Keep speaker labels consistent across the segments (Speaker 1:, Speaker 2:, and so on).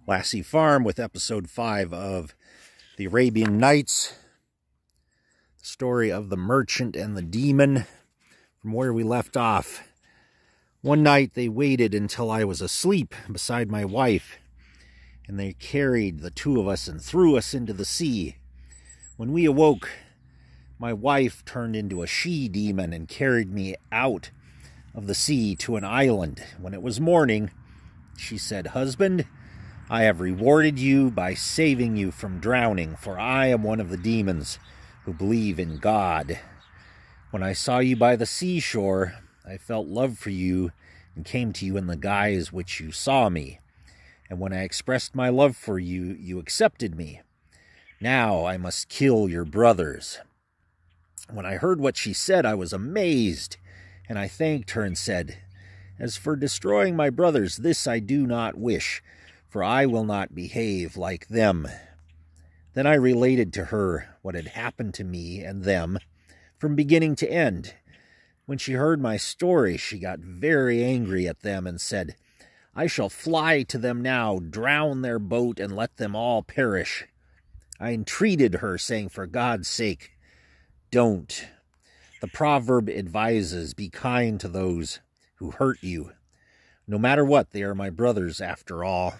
Speaker 1: Lassie Farm with episode 5 of the Arabian Nights. The story of the merchant and the demon from where we left off. One night they waited until I was asleep beside my wife, and they carried the two of us and threw us into the sea. When we awoke, my wife turned into a she-demon and carried me out of the sea to an island. When it was morning, she said, "Husband, I have rewarded you by saving you from drowning, for I am one of the demons who believe in God. When I saw you by the seashore, I felt love for you and came to you in the guise which you saw me. And when I expressed my love for you, you accepted me. Now I must kill your brothers." When I heard what she said, I was amazed, and I thanked her and said, "As for destroying my brothers, this I do not wish, for I will not behave like them." Then I related to her what had happened to me and them from beginning to end. When she heard my story, she got very angry at them and said, "I shall fly to them now, drown their boat, and let them all perish." I entreated her, saying, "For God's sake, don't. The proverb advises, be kind to those who hurt you. No matter what, they are my brothers after all."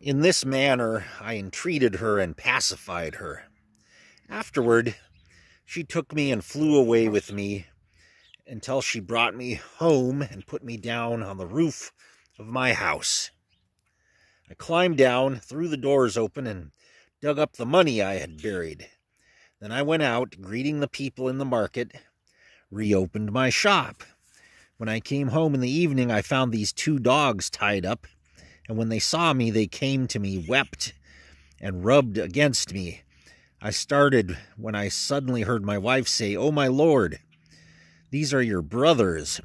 Speaker 1: In this manner, I entreated her and pacified her. Afterward, she took me and flew away with me until she brought me home and put me down on the roof of my house. I climbed down, threw the doors open, and dug up the money I had buried. Then I went out, greeting the people in the market, reopened my shop. When I came home in the evening, I found these two dogs tied up, and when they saw me, they came to me, wept, and rubbed against me. I started when I suddenly heard my wife say, "Oh, my lord, these are your brothers."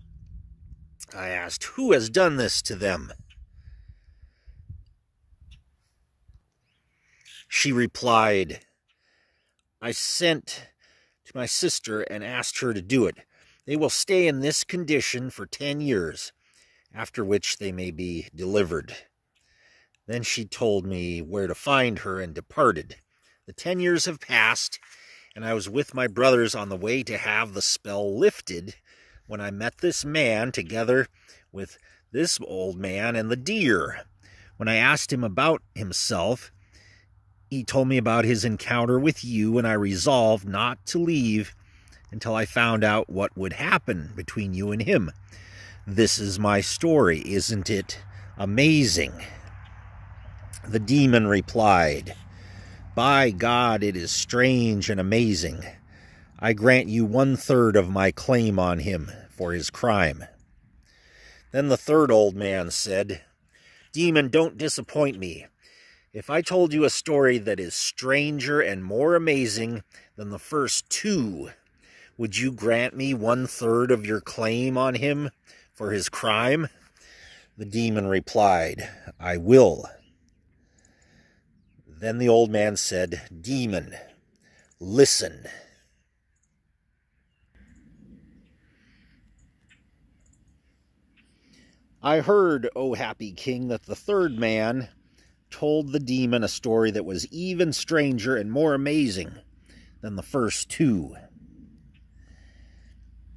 Speaker 1: I asked, "Who has done this to them?" She replied, "I sent to my sister and asked her to do it. They will stay in this condition for 10 years, after which they may be delivered." Then she told me where to find her and departed. The 10 years have passed, and I was with my brothers on the way to have the spell lifted when I met this man together with this old man and the deer. When I asked him about himself, he told me about his encounter with you, and I resolved not to leave until I found out what would happen between you and him. This is my story. Isn't it amazing? The demon replied, "By God, it is strange and amazing. I grant you 1/3 of my claim on him for his crime." Then the third old man said, "Demon, don't disappoint me. If I told you a story that is stranger and more amazing than the first two, would you grant me 1/3 of your claim on him for his crime?" The demon replied, "I will." Then the old man said, "Demon, listen. I heard, O happy king, that the third man told the demon a story that was even stranger and more amazing than the first two."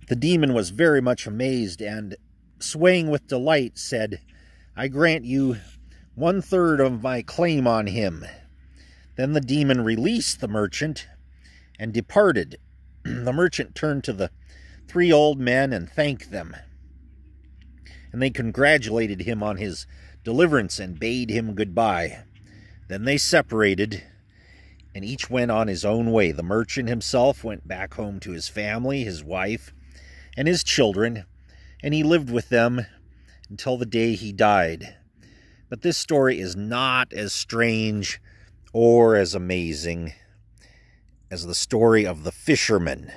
Speaker 1: The demon was very much amazed and, swaying with delight, said, "I grant you 1/3 of my claim on him." Then the demon released the merchant and departed. The merchant turned to the 3 old men and thanked them. And they congratulated him on his deliverance and bade him goodbye. Then they separated, and each went on his own way. The merchant himself went back home to his family, his wife, and his children, and he lived with them until the day he died. But this story is not as strange or as amazing as the story of the fisherman.